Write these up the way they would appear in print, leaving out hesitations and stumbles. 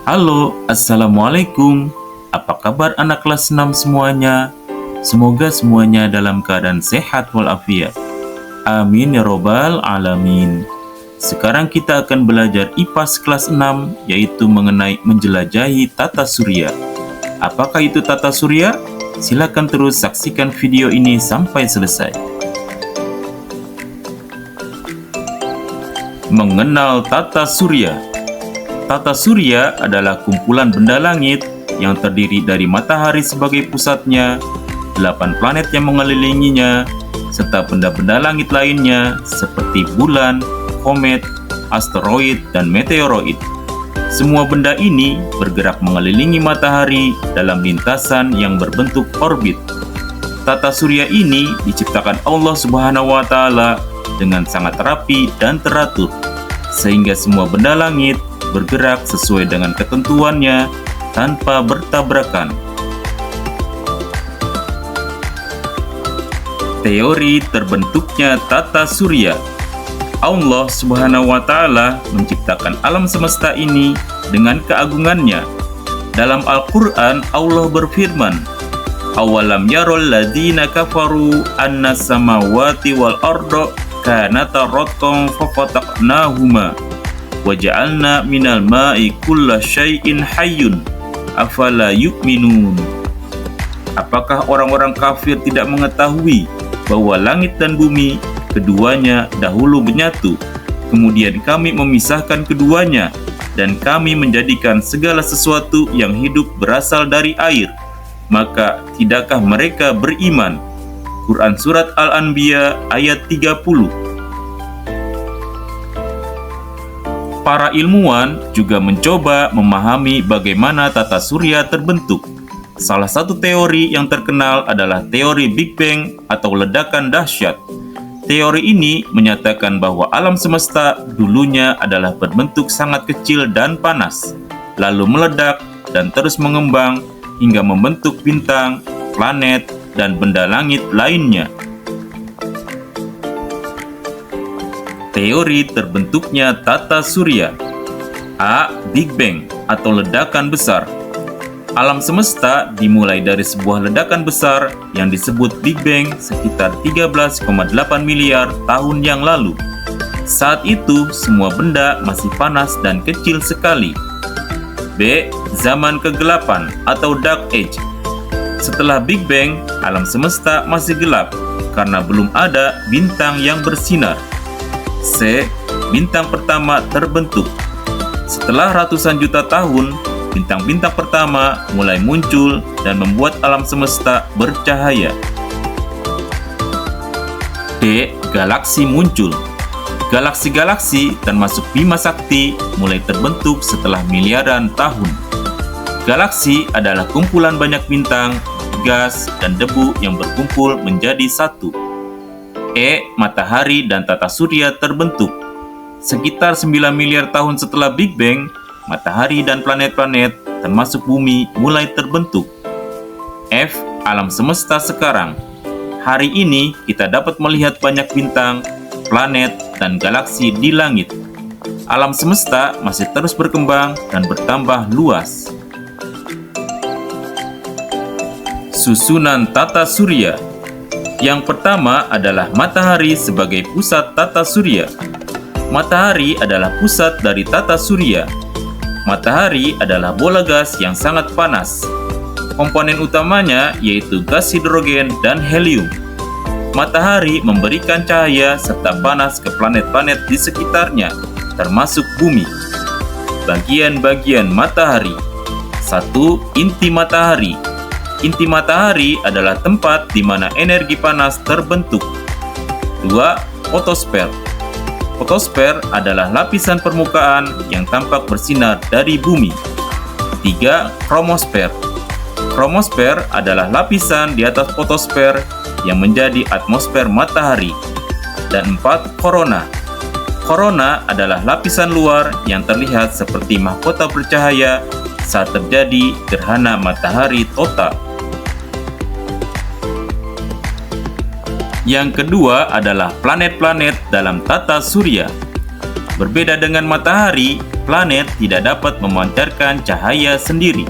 Halo, Assalamualaikum. Apa kabar anak kelas 6 semuanya? Semoga semuanya dalam keadaan sehat walafiat. Amin ya robbal alamin. Sekarang kita akan belajar IPAS kelas 6, yaitu mengenai menjelajahi tata surya. Apakah itu tata surya? Silakan terus saksikan video ini sampai selesai. Mengenal tata surya. Tata surya adalah kumpulan benda langit yang terdiri dari matahari sebagai pusatnya, 8 planet yang mengelilinginya, serta benda-benda langit lainnya seperti bulan, komet, asteroid, dan meteoroid. Semua benda ini bergerak mengelilingi matahari dalam lintasan yang berbentuk orbit. Tata surya ini diciptakan Allah Subhanahu wa Ta'ala dengan sangat rapi dan teratur, sehingga semua benda langit bergerak sesuai dengan ketentuannya tanpa bertabrakan. Teori terbentuknya tata surya. Allah Subhanahu wa Ta'ala menciptakan alam semesta ini dengan keagungannya. Dalam Al-Qur'an Allah berfirman, "Awalam yarol ladzina kafaru anna samawati wal arda kanata ratqan fafataqnahuma waja'alna minal ma'i kulla syai'in hayyun afala yu'minun." Apakah orang-orang kafir tidak mengetahui bahwa langit dan bumi keduanya dahulu menyatu, kemudian kami memisahkan keduanya, dan kami menjadikan segala sesuatu yang hidup berasal dari air? Maka tidakkah mereka beriman? Quran Surat Al-Anbiya ayat 30. Para ilmuwan juga mencoba memahami bagaimana tata surya terbentuk. Salah satu teori yang terkenal adalah teori Big Bang atau ledakan dahsyat. Teori ini menyatakan bahwa alam semesta dulunya adalah berbentuk sangat kecil dan panas, lalu meledak dan terus mengembang hingga membentuk bintang, planet, dan benda langit lainnya. Teori terbentuknya tata surya. A. Big Bang atau ledakan besar. Alam semesta dimulai dari sebuah ledakan besar yang disebut Big Bang sekitar 13,8 miliar tahun yang lalu. Saat itu semua benda masih panas dan kecil sekali. B. Zaman kegelapan atau Dark Age. Setelah Big Bang, alam semesta masih gelap karena belum ada bintang yang bersinar. C. Bintang pertama terbentuk. Setelah ratusan juta tahun, bintang-bintang pertama mulai muncul dan membuat alam semesta bercahaya. D. Galaksi muncul. Galaksi-galaksi termasuk Bima Sakti mulai terbentuk setelah miliaran tahun. Galaksi adalah kumpulan banyak bintang, gas, dan debu yang berkumpul menjadi satu. E. Matahari dan tata surya terbentuk. Sekitar 9 miliar tahun setelah Big Bang, matahari dan planet-planet termasuk bumi mulai terbentuk. F. Alam semesta sekarang. Hari ini kita dapat melihat banyak bintang, planet, dan galaksi di langit. Alam semesta masih terus berkembang dan bertambah luas. Susunan tata surya. Yang pertama adalah matahari sebagai pusat tata surya. Matahari adalah pusat dari tata surya. Matahari adalah bola gas yang sangat panas. Komponen utamanya yaitu gas hidrogen dan helium. Matahari memberikan cahaya serta panas ke planet-planet di sekitarnya, termasuk bumi. Bagian-bagian matahari. 1. Inti matahari. Inti matahari adalah tempat di mana energi panas terbentuk. 2. Fotosfer. Fotosfer adalah lapisan permukaan yang tampak bersinar dari bumi. 3. Kromosfer. Kromosfer adalah lapisan di atas fotosfer yang menjadi atmosfer matahari. Dan 4. Korona. Korona adalah lapisan luar yang terlihat seperti mahkota bercahaya saat terjadi gerhana matahari total. Yang kedua adalah planet-planet dalam tata surya. Berbeda dengan matahari, planet tidak dapat memancarkan cahaya sendiri.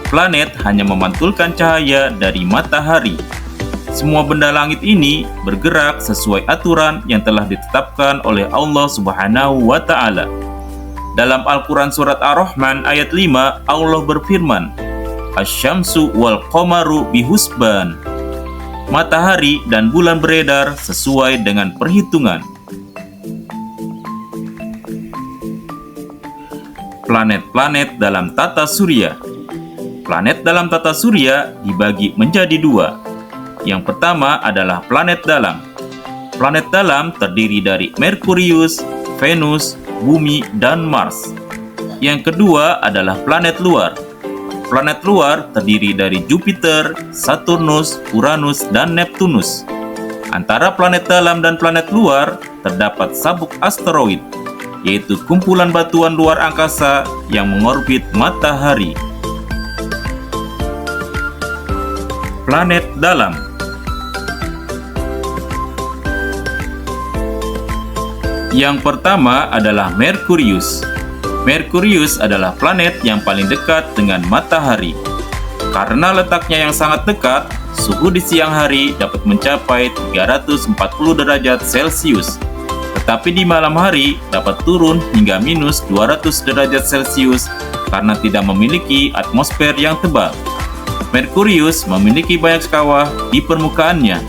Planet hanya memantulkan cahaya dari matahari. Semua benda langit ini bergerak sesuai aturan yang telah ditetapkan oleh Allah Subhanahu wa Ta'ala. Dalam Al-Quran Surat Ar-Rahman ayat 5, Allah berfirman, "Asy-syamsu wal qamaru bihusban." Matahari dan bulan beredar sesuai dengan perhitungan. Planet-planet dalam tata surya. Planet dalam tata surya dibagi menjadi dua. Yang pertama adalah planet dalam. Planet dalam terdiri dari Merkurius, Venus, Bumi, dan Mars. Yang kedua adalah planet luar. Planet luar terdiri dari Jupiter, Saturnus, Uranus, dan Neptunus. Antara planet dalam dan planet luar terdapat sabuk asteroid, yaitu kumpulan batuan luar angkasa yang mengorbit matahari. Planet dalam. Yang pertama adalah Merkurius. Merkurius adalah planet yang paling dekat dengan matahari. Karena letaknya yang sangat dekat, suhu di siang hari dapat mencapai 340 derajat Celcius. Tetapi di malam hari dapat turun hingga minus 200 derajat Celcius karena tidak memiliki atmosfer yang tebal. Merkurius memiliki banyak kawah di permukaannya.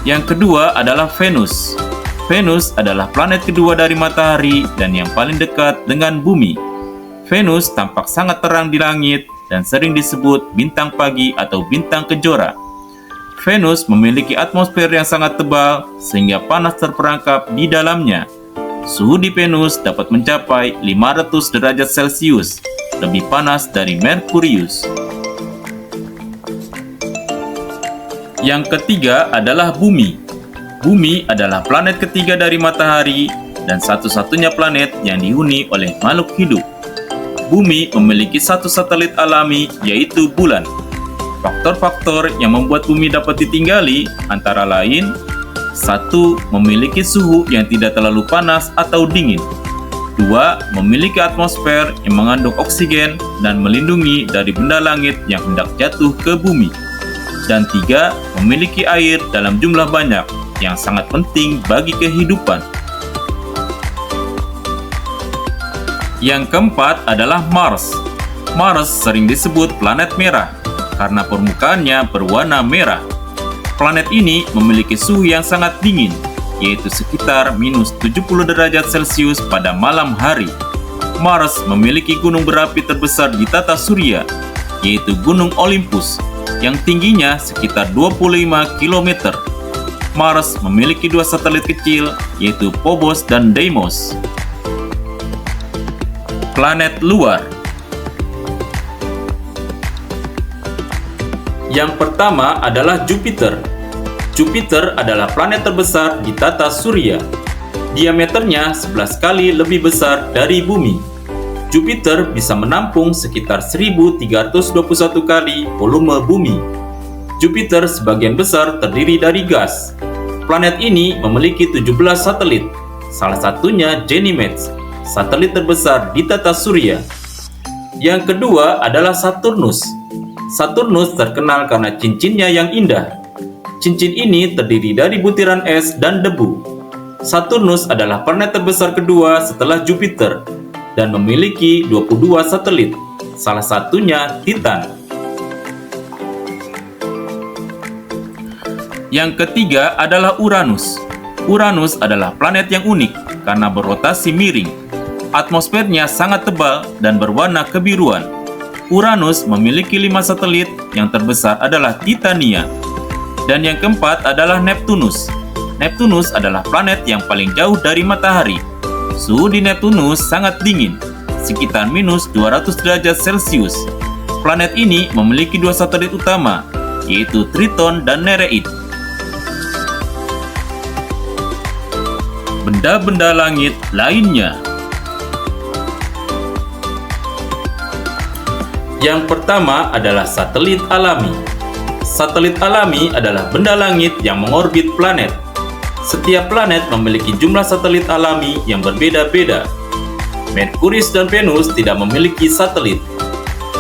Yang kedua adalah Venus. Venus adalah planet kedua dari matahari dan yang paling dekat dengan bumi. Venus tampak sangat terang di langit dan sering disebut bintang pagi atau bintang kejora. Venus memiliki atmosfer yang sangat tebal sehingga panas terperangkap di dalamnya. Suhu di Venus dapat mencapai 500 derajat Celcius, lebih panas dari Merkurius. Yang ketiga adalah Bumi. Bumi adalah planet ketiga dari matahari dan satu-satunya planet yang dihuni oleh makhluk hidup. Bumi memiliki satu satelit alami, yaitu bulan. Faktor-faktor yang membuat bumi dapat ditinggali antara lain: 1. Memiliki suhu yang tidak terlalu panas atau dingin. 2. Memiliki atmosfer yang mengandung oksigen dan melindungi dari benda langit yang hendak jatuh ke bumi. Dan 3. Memiliki air dalam jumlah banyak yang sangat penting bagi kehidupan. Yang keempat adalah Mars. Mars sering disebut planet merah karena permukaannya berwarna merah. Planet ini memiliki suhu yang sangat dingin, yaitu sekitar minus 70 derajat Celcius pada malam hari. Mars memiliki gunung berapi terbesar di tata surya, yaitu Gunung Olympus, yang tingginya sekitar 25 km. Mars memiliki dua satelit kecil, yaitu Phobos dan Deimos. Planet luar. Yang pertama adalah Jupiter. Jupiter adalah planet terbesar di tata surya. Diameternya 11 kali lebih besar dari Bumi. Jupiter bisa menampung sekitar 1321 kali volume Bumi. Jupiter sebagian besar terdiri dari gas. Planet ini memiliki 17 satelit, salah satunya Ganymede, satelit terbesar di tata surya. Yang kedua adalah Saturnus. Saturnus terkenal karena cincinnya yang indah. Cincin ini terdiri dari butiran es dan debu. Saturnus adalah planet terbesar kedua setelah Jupiter dan memiliki 22 satelit, salah satunya Titan. Yang ketiga adalah Uranus. Uranus adalah planet yang unik karena berrotasi miring. Atmosfernya sangat tebal dan berwarna kebiruan. Uranus memiliki 5 satelit, yang terbesar adalah Titania. Dan yang keempat adalah Neptunus. Neptunus adalah planet yang paling jauh dari matahari. Suhu di Neptunus sangat dingin, sekitar minus 200 derajat Celcius. Planet ini memiliki 2 satelit utama, yaitu Triton dan Nereid. Benda-benda langit lainnya. Yang pertama adalah satelit alami. Satelit alami adalah benda langit yang mengorbit planet. Setiap planet memiliki jumlah satelit alami yang berbeda-beda. Merkurius dan Venus tidak memiliki satelit.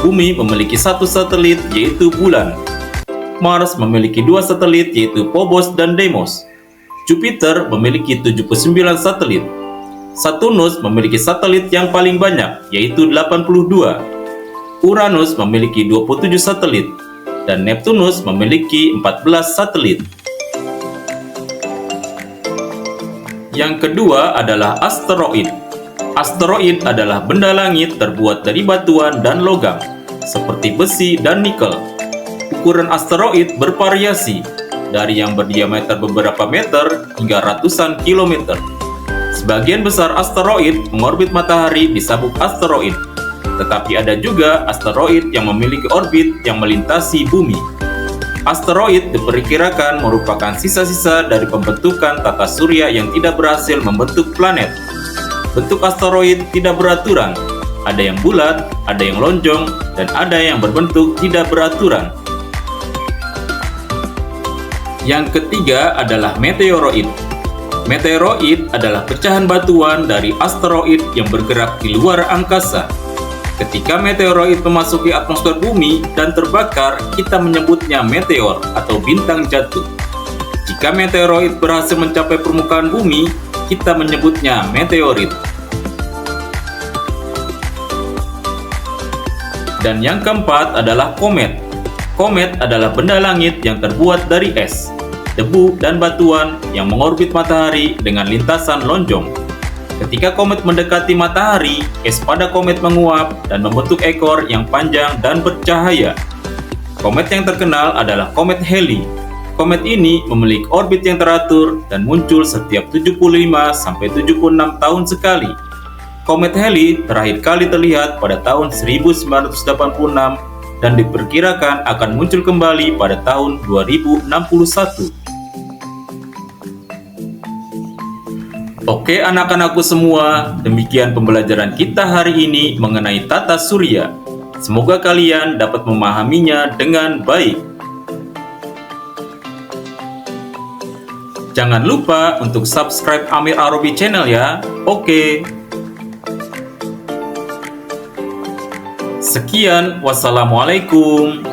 Bumi memiliki satu satelit, yaitu bulan. Mars memiliki dua satelit, yaitu Phobos dan Deimos. Jupiter memiliki 79 satelit. Saturnus memiliki satelit yang paling banyak, yaitu 82. Uranus memiliki 27 satelit, dan Neptunus memiliki 14 satelit. Yang kedua adalah asteroid. Asteroid adalah benda langit terbuat dari batuan dan logam, seperti besi dan nikel. Ukuran asteroid bervariasi, dari yang berdiameter beberapa meter hingga ratusan kilometer. Sebagian besar asteroid mengorbit matahari di sabuk asteroid, tetapi ada juga asteroid yang memiliki orbit yang melintasi bumi. Asteroid diperkirakan merupakan sisa-sisa dari pembentukan tata surya yang tidak berhasil membentuk planet. Bentuk asteroid tidak beraturan, ada yang bulat, ada yang lonjong, dan ada yang berbentuk tidak beraturan. Yang ketiga adalah meteoroid. Meteoroid adalah pecahan batuan dari asteroid yang bergerak di luar angkasa. Ketika meteoroid memasuki atmosfer bumi dan terbakar, kita menyebutnya meteor atau bintang jatuh. Jika meteoroid berhasil mencapai permukaan bumi, kita menyebutnya meteorit. Dan yang keempat adalah komet. Komet adalah benda langit yang terbuat dari es, debu, dan batuan yang mengorbit matahari dengan lintasan lonjong. Ketika komet mendekati matahari, es pada komet menguap dan membentuk ekor yang panjang dan bercahaya. Komet yang terkenal adalah komet Halley. Komet ini memiliki orbit yang teratur dan muncul setiap 75-76 tahun sekali. Komet Halley terakhir kali terlihat pada tahun 1986 dan diperkirakan akan muncul kembali pada tahun 2061. Oke anak-anakku semua, demikian pembelajaran kita hari ini mengenai tata surya. Semoga kalian dapat memahaminya dengan baik. Jangan lupa untuk subscribe Amir Arobi Channel ya. Oke. Sekian, wassalamualaikum.